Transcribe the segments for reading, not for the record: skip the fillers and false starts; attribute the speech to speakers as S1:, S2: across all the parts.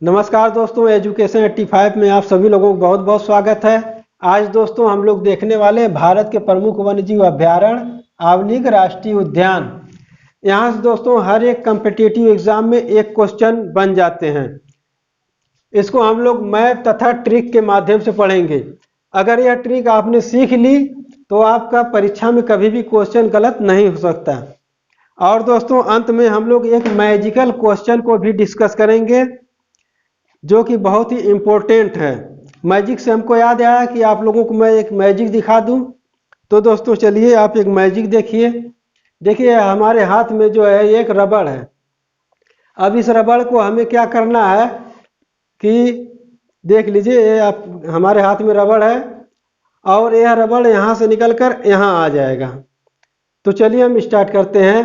S1: नमस्कार दोस्तों, एजुकेशन 85 में आप सभी लोगों को बहुत बहुत स्वागत है। आज दोस्तों हम लोग देखने वाले हैं भारत के प्रमुख वन्यजीव अभयारण्य आवलिग राष्ट्रीय उद्यान। यहाँ से दोस्तों हर एक कम्पिटिटिव एग्जाम में एक क्वेश्चन बन जाते हैं। इसको हम लोग मैप तथा ट्रिक के माध्यम से पढ़ेंगे। अगर यह ट्रिक आपने सीख ली तो आपका परीक्षा में कभी भी क्वेश्चन गलत नहीं हो सकता। और दोस्तों अंत में हम लोग एक मैजिकल क्वेश्चन को भी डिस्कस करेंगे जो कि बहुत ही इम्पोर्टेंट है। मैजिक से हमको याद आया कि आप लोगों को मैं एक मैजिक दिखा दूं। तो दोस्तों चलिए आप एक मैजिक देखिए। देखिए हमारे हाथ में जो है एक रबड़ है। अब इस रबड़ को हमें क्या करना है कि देख लीजिए, ये आप हमारे हाथ में रबड़ है और यह रबड़ यहाँ से निकल कर यहाँ आ जाएगा। तो चलिए हम स्टार्ट करते हैं।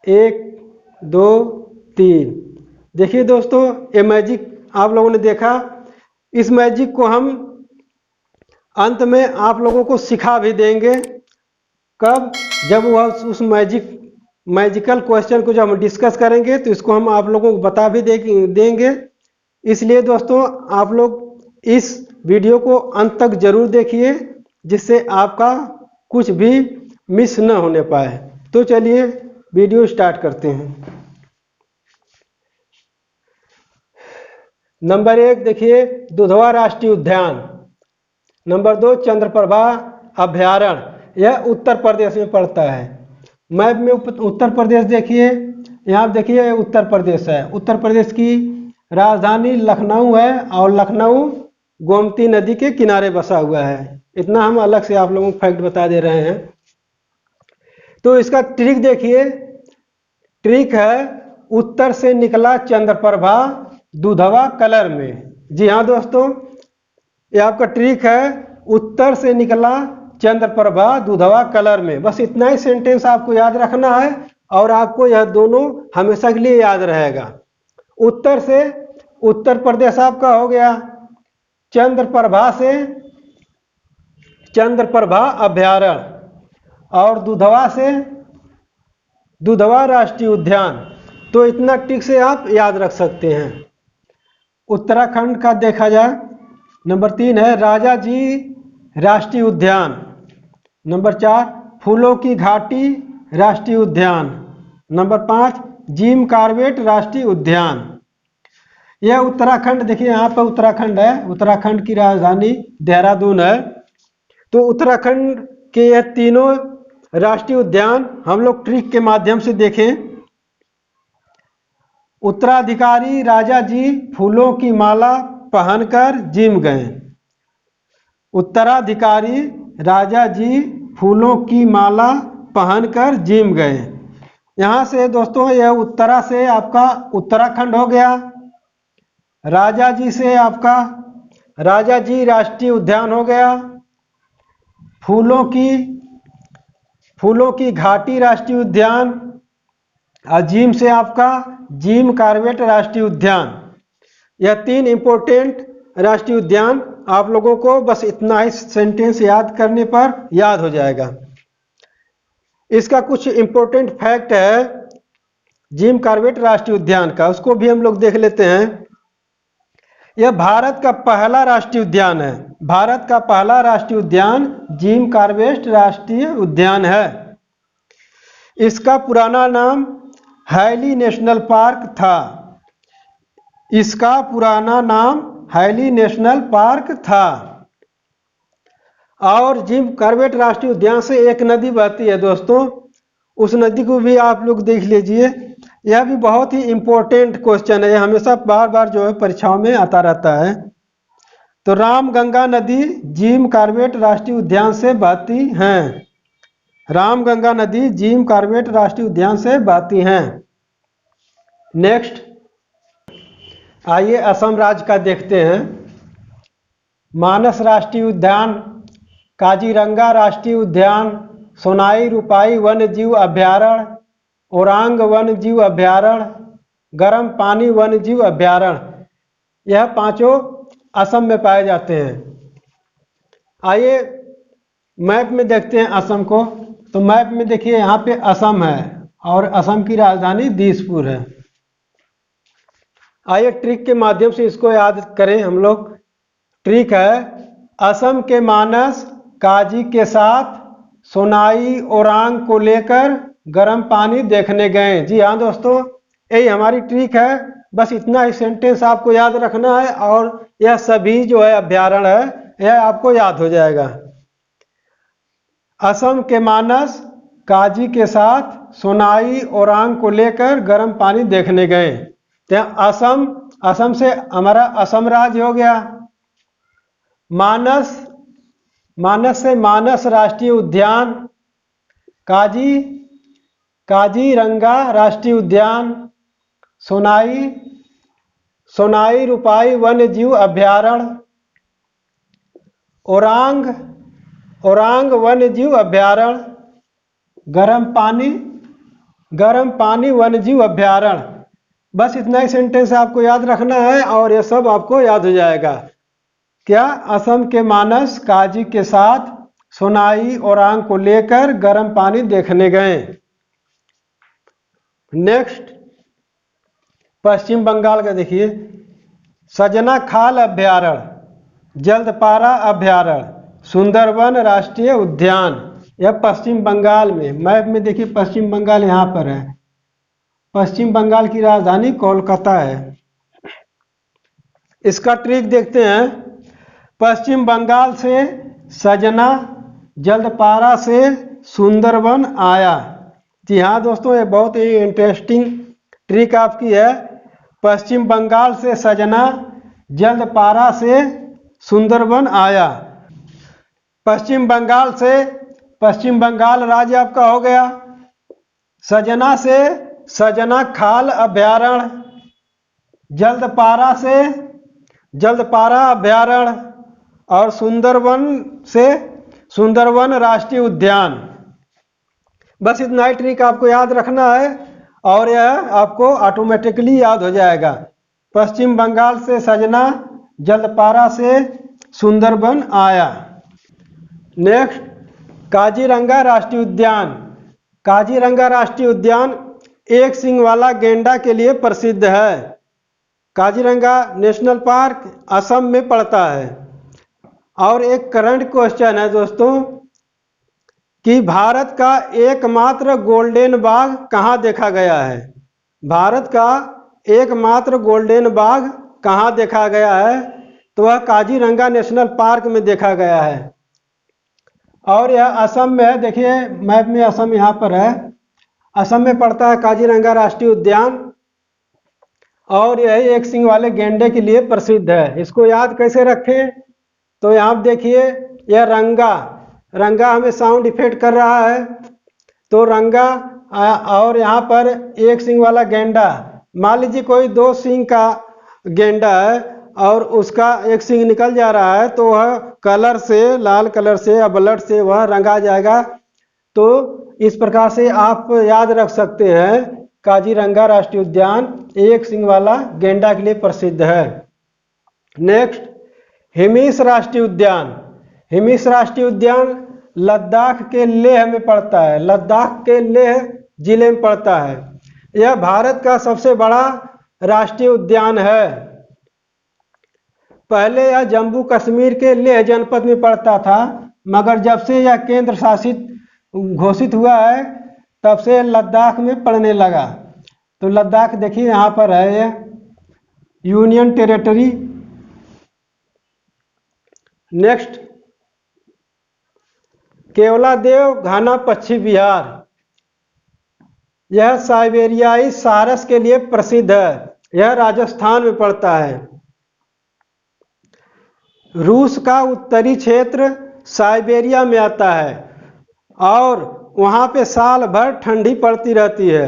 S1: 1 2 3। देखिए दोस्तों, ये मैजिक आप लोगों ने देखा। इस मैजिक को हम अंत में आप लोगों को सिखा भी देंगे। कब? जब वह उस मैजिकल क्वेश्चन को जब हम डिस्कस करेंगे तो इसको हम आप लोगों को बता भी देंगे। इसलिए दोस्तों आप लोग इस वीडियो को अंत तक जरूर देखिए, जिससे आपका कुछ भी मिस न होने पाए। तो चलिए वीडियो स्टार्ट करते हैं। नंबर 1 देखिए, दुधवा राष्ट्रीय उद्यान। नंबर 2 चंद्रप्रभा अभयारण्य, यह उत्तर प्रदेश में पड़ता है। मैप में उत्तर प्रदेश देखिए, यहाँ देखिए उत्तर प्रदेश है। उत्तर प्रदेश की राजधानी लखनऊ है और लखनऊ गोमती नदी के किनारे बसा हुआ है। इतना हम अलग से आप लोगों को फैक्ट बता दे रहे हैं। तो इसका ट्रिक देखिए। ट्रिक है उत्तर से निकला चंद्रप्रभा दुधवा कलर में। जी हाँ दोस्तों, ये आपका ट्रिक है, उत्तर से निकला चंद्रप्रभा दुधवा कलर में। बस इतना ही सेंटेंस आपको याद रखना है और आपको यह दोनों हमेशा के लिए याद रहेगा। उत्तर से उत्तर प्रदेश आपका हो गया, चंद्रप्रभा से चंद्रप्रभा अभयारण्य और दुधवा से दुधवा राष्ट्रीय उद्यान। तो इतना ट्रिक से आप याद रख सकते हैं। उत्तराखंड का देखा जाए, नंबर 3 है राजा जी राष्ट्रीय उद्यान। नंबर 4 फूलों की घाटी राष्ट्रीय उद्यान। नंबर 5 जिम कॉर्बेट राष्ट्रीय उद्यान। यह उत्तराखंड देखिए, यहाँ पर उत्तराखंड है। उत्तराखंड की राजधानी देहरादून है। तो उत्तराखंड के यह तीनों राष्ट्रीय उद्यान हम लोग ट्रिक के माध्यम से देखें। उत्तराधिकारी राजा जी फूलों की माला पहनकर जिम गए। उत्तराधिकारी राजा जी फूलों की माला पहनकर जिम गए। यहाँ से दोस्तों यह उत्तरा से आपका उत्तराखंड हो गया। राजा जी से आपका राजा जी राष्ट्रीय उद्यान हो गया। फूलों की घाटी राष्ट्रीय उद्यान और जिम से आपका जिम कॉर्बेट राष्ट्रीय उद्यान। यह 3 इंपॉर्टेंट राष्ट्रीय उद्यान आप लोगों को बस इतना ही सेंटेंस याद करने पर याद हो जाएगा। इसका कुछ इंपॉर्टेंट फैक्ट है जिम कॉर्बेट राष्ट्रीय उद्यान का, उसको भी हम लोग देख लेते हैं। यह भारत का पहला राष्ट्रीय उद्यान है। भारत का पहला राष्ट्रीय उद्यान जिम कॉर्बेट राष्ट्रीय उद्यान है। इसका पुराना नाम हैली नेशनल पार्क था। इसका पुराना नाम हैली नेशनल पार्क था। और जिम कॉर्बेट राष्ट्रीय उद्यान से एक नदी बहती है दोस्तों, उस नदी को भी आप लोग देख लीजिए। यह भी बहुत ही इंपॉर्टेंट क्वेश्चन है, यह हमेशा बार बार जो है परीक्षाओं में आता रहता है। तो रामगंगा नदी जिम कॉर्बेट राष्ट्रीय उद्यान से बहती हैं। रामगंगा नदी जिम कॉर्बेट राष्ट्रीय उद्यान से बहती हैं। नेक्स्ट आइए असम राज्य का देखते हैं। मानस राष्ट्रीय उद्यान, काजीरंगा राष्ट्रीय उद्यान, सोनाई रूपाई वन्य जीव अभयारण्य, ओरांग वन्य जीव अभयारण्य, गर्म पानी वन्य जीव अभयारण्य, यह पांचों असम में पाए जाते हैं। आइए मैप में देखते हैं असम को। तो मैप में देखिए यहाँ पे असम है और असम की राजधानी दिसपुर है। आइए ट्रिक के माध्यम से इसको याद करें हम लोग। ट्रिक है, असम के मानस काजी के साथ सोनाई ओरांग को लेकर गर्म पानी देखने गए। जी हाँ दोस्तों, यही हमारी ट्रिक है। बस इतना ही सेंटेंस आपको याद रखना है और यह सभी जो है अभ्यारण्य है यह आपको याद हो जाएगा। असम के मानस काजी के साथ सोनाई ओरांग को लेकर गर्म पानी देखने गए। तो असम, असम से हमारा असम राज्य हो गया। मानस, मानस से मानस राष्ट्रीय उद्यान। काजी, काजीरंगा राष्ट्रीय उद्यान। सोनाई, सोनाई रूपाई वन्य जीव अभ्यारण्य। ओरांग, ओरांग वन्य जीव अभ्यारण्य। गर्म पानी, गर्म पानी वन्य जीव अभ्यारण्य। बस इतना ही सेंटेंस आपको याद रखना है और यह सब आपको याद हो जाएगा। क्या? असम के मानस काजी के साथ सोनाई ओरांग को लेकर गर्म पानी देखने गए। नेक्स्ट, पश्चिम बंगाल का देखिए, सजना खाल अभ्यारण्य, जल्दपारा अभ्यारण्य, सुंदरवन राष्ट्रीय उद्यान। यह पश्चिम बंगाल में, मैप में देखिए पश्चिम बंगाल यहाँ पर है। पश्चिम बंगाल की राजधानी कोलकाता है। इसका ट्रिक देखते हैं। पश्चिम बंगाल से सजना, जल्दपारा से सुंदरवन आया। जी हाँ दोस्तों, ये बहुत ही इंटरेस्टिंग ट्रिक आपकी है। पश्चिम बंगाल से सजना, जल्दपारा से सुंदरवन आया। पश्चिम बंगाल से, पश्चिम बंगाल राज्य आपका हो गया। सजना से सजना खाल अभ्यारण्य, जल्दपारा से जल्दपारा अभ्यारण्य और सुंदरवन से सुंदरवन राष्ट्रीय उद्यान। बस इतना ही ट्रिक आपको याद रखना है और यह आपको ऑटोमेटिकली याद हो जाएगा। पश्चिम बंगाल से सजना, जल्दपारा से सुंदरवन आया। नेक्स्ट, काजीरंगा राष्ट्रीय उद्यान। काजीरंगा राष्ट्रीय उद्यान एक सींग वाला गेंडा के लिए प्रसिद्ध है। काजीरंगा नेशनल पार्क असम में पड़ता है। और एक करंट क्वेश्चन है दोस्तों कि भारत का एकमात्र गोल्डन बाघ कहाँ देखा गया है। भारत का एकमात्र गोल्डन बाघ कहाँ देखा गया है? तो वह काजीरंगा नेशनल पार्क में देखा गया है और यह असम में है। देखिए मैप में असम यहाँ पर है। असम में पड़ता है काजीरंगा राष्ट्रीय उद्यान और यह एक सींग वाले गेंडे के लिए प्रसिद्ध है। इसको याद कैसे रखें? तो यहाँ देखिए, यह रंगा, रंगा हमें साउंड इफेक्ट कर रहा है तो रंगा, और यहाँ पर एक सींग वाला गेंडा। मान लीजिए कोई दो सींग का गेंडा है और उसका एक सींग निकल जा रहा है तो वह कलर से, लाल कलर से या ब्लड से वह रंगा जाएगा। तो इस प्रकार से आप याद रख सकते हैं काजीरंगा राष्ट्रीय उद्यान एक सींग वाला गेंडा के लिए प्रसिद्ध है। नेक्स्ट, हिमिस राष्ट्रीय उद्यान। हिमिस राष्ट्रीय उद्यान लद्दाख के लेह में पड़ता है। लद्दाख के लेह जिले में पड़ता है। यह भारत का सबसे बड़ा राष्ट्रीय उद्यान है। पहले यह जम्मू कश्मीर के लेह जनपद में पड़ता था, मगर जब से यह केंद्र शासित घोषित हुआ है तब से लद्दाख में पड़ने लगा। तो लद्दाख देखिए यहाँ पर है, यह यूनियन टेरिटरी। नेक्स्ट, केवलादेव घाना पश्चिम बिहार। यह साइबेरियाई सारस के लिए प्रसिद्ध है। यह राजस्थान में पड़ता है। रूस का उत्तरी क्षेत्र साइबेरिया में आता है और वहाँ पे साल भर ठंडी पड़ती रहती है,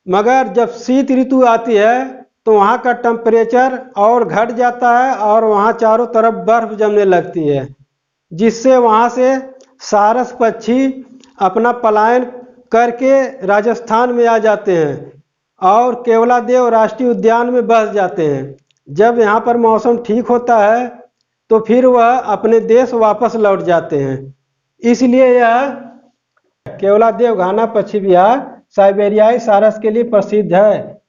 S1: मगर जब शीत ऋतु आती है तो वहाँ का टेम्परेचर और घट जाता है और वहाँ चारों तरफ बर्फ जमने लगती है, जिससे वहाँ से सारस पक्षी अपना पलायन करके राजस्थान में आ जाते हैं और केवलादेव राष्ट्रीय उद्यान में बस जाते हैं। जब यहाँ पर मौसम ठीक होता है तो फिर वह अपने देश वापस लौट जाते हैं। इसलिए यह केवलादेव घाना पश्चिम बिहार साइबेरियाई सारस के लिए प्रसिद्ध है।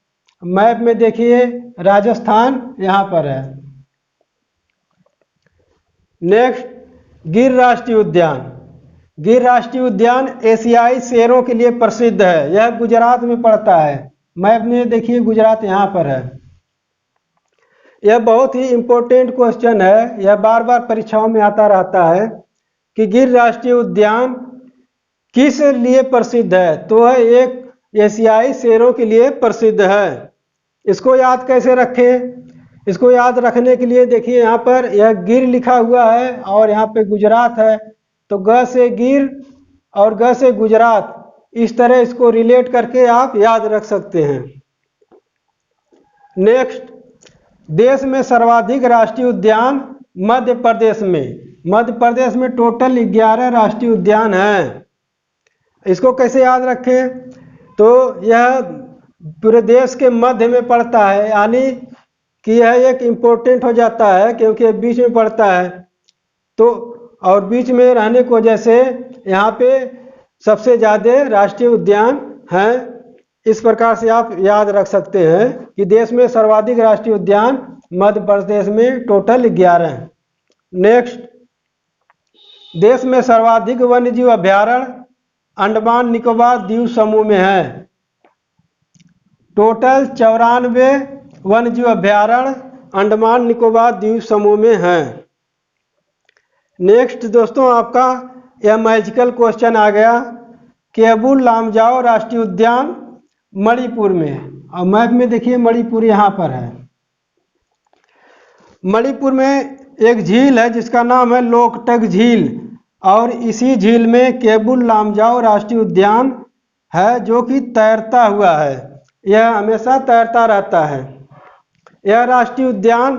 S1: मैप में देखिए राजस्थान यहाँ पर है। नेक्स्ट, गिर राष्ट्रीय उद्यान। गिर राष्ट्रीय उद्यान एशियाई शेरों के लिए प्रसिद्ध है। यह गुजरात में पड़ता है। मैप में देखिए गुजरात यहाँ पर है। यह बहुत ही इम्पोर्टेंट क्वेश्चन है, यह बार बार परीक्षाओं में आता रहता है कि गिर राष्ट्रीय उद्यान किस लिए प्रसिद्ध है। तो यह एक एशियाई शेरों के लिए प्रसिद्ध है। इसको याद कैसे रखें? इसको याद रखने के लिए देखिए यहाँ पर यह गिर लिखा हुआ है और यहाँ पे गुजरात है, तो ग से गिर और ग से गुजरात, इस तरह इसको रिलेट करके आप याद रख सकते हैं। नेक्स्ट, देश में सर्वाधिक राष्ट्रीय उद्यान मध्य प्रदेश में। मध्य प्रदेश में टोटल 11 राष्ट्रीय उद्यान हैं। इसको कैसे याद रखें? तो यह पूरे देश के मध्य में पड़ता है, यानी कि यह एक इम्पोर्टेंट हो जाता है क्योंकि बीच में पड़ता है, तो और बीच में रहने की वजह से यहाँ पे सबसे ज़्यादा राष्ट्रीय उद्यान हैं। इस प्रकार से आप याद रख सकते हैं कि देश में सर्वाधिक राष्ट्रीय उद्यान मध्य प्रदेश में टोटल 11 हैं। नेक्स्ट, देश में सर्वाधिक वन्यजीव अभ्यारण्य अंडमान निकोबार द्वीप समूह में है। टोटल 94 वन्यजीव अभ्यारण्य अंडमान निकोबार द्वीप समूह में हैं। नेक्स्ट दोस्तों, आपका यह मैजिकल क्वेश्चन आ गया, केबुल लामजाओ राष्ट्रीय उद्यान मणिपुर में है। और मैप में देखिए मणिपुर यहाँ पर है। मणिपुर में एक झील है जिसका नाम है लोकटक झील, और इसी झील में केबुल लामजाओ राष्ट्रीय उद्यान है जो कि तैरता हुआ है। यह हमेशा तैरता रहता है। यह राष्ट्रीय उद्यान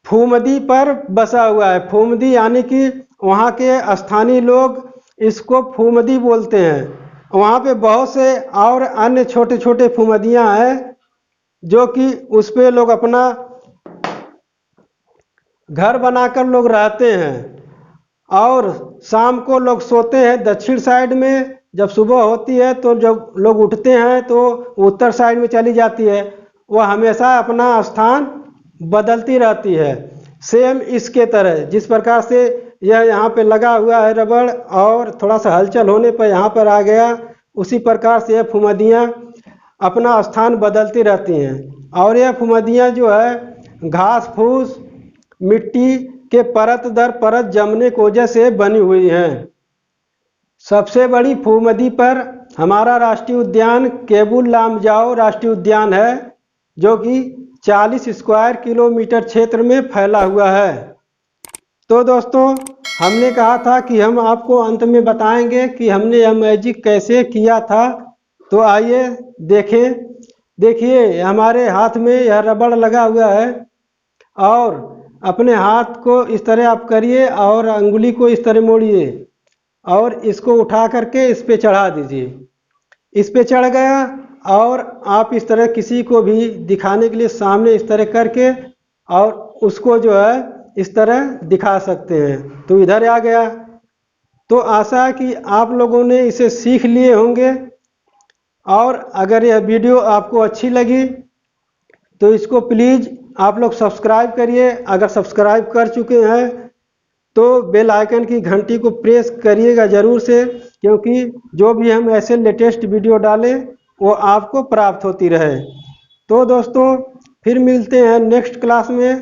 S1: फूमदी पर बसा हुआ है। फूमदी यानी कि वहाँ के स्थानीय लोग इसको फूमदी बोलते हैं। वहाँ पे बहुत से और अन्य छोटे छोटे फूमदियाँ हैं जो कि उस पे लोग अपना घर बनाकर लोग रहते हैं, और शाम को लोग सोते हैं दक्षिण साइड में। जब सुबह होती है तो जब लोग उठते हैं तो उत्तर साइड में चली जाती है। वह हमेशा अपना स्थान बदलती रहती है। सेम इसके तरह जिस प्रकार से यह यहाँ पे लगा हुआ है रबड़, और थोड़ा सा हलचल होने पर यहाँ पर आ गया, उसी प्रकार से यह फुमदियाँ अपना स्थान बदलती रहती हैं। और यह फुमदियाँ जो है घास फूस मिट्टी के परत दर परत जमने की वजह से बनी हुई हैं। सबसे बड़ी फूमदी पर हमारा राष्ट्रीय उद्यान केबुल लामजाओ राष्ट्रीय उद्यान है, जो कि 40 स्क्वायर किलोमीटर क्षेत्र में फैला हुआ है। तो दोस्तों, हमने कहा था कि हम आपको अंत में बताएंगे कि हमने यह मैजिक कैसे किया था। तो आइए देखें। देखिए हमारे हाथ में यह रबड़ लगा हुआ है, और अपने हाथ को इस तरह आप करिए और अंगुली को इस तरह मोड़िए और इसको उठा करके इस पे चढ़ा दीजिए। इस पे चढ़ गया, और आप इस तरह किसी को भी दिखाने के लिए सामने इस तरह करके और उसको जो है इस तरह दिखा सकते हैं। तो इधर आ गया। तो आशा है कि आप लोगों ने इसे सीख लिए होंगे, और अगर यह वीडियो आपको अच्छी लगी तो इसको प्लीज़ आप लोग सब्सक्राइब करिए। अगर सब्सक्राइब कर चुके हैं तो बेल आइकन की घंटी को प्रेस करिएगा ज़रूर से, क्योंकि जो भी हम ऐसे लेटेस्ट वीडियो डालें वो आपको प्राप्त होती रहे। तो दोस्तों, फिर मिलते हैं नेक्स्ट क्लास में।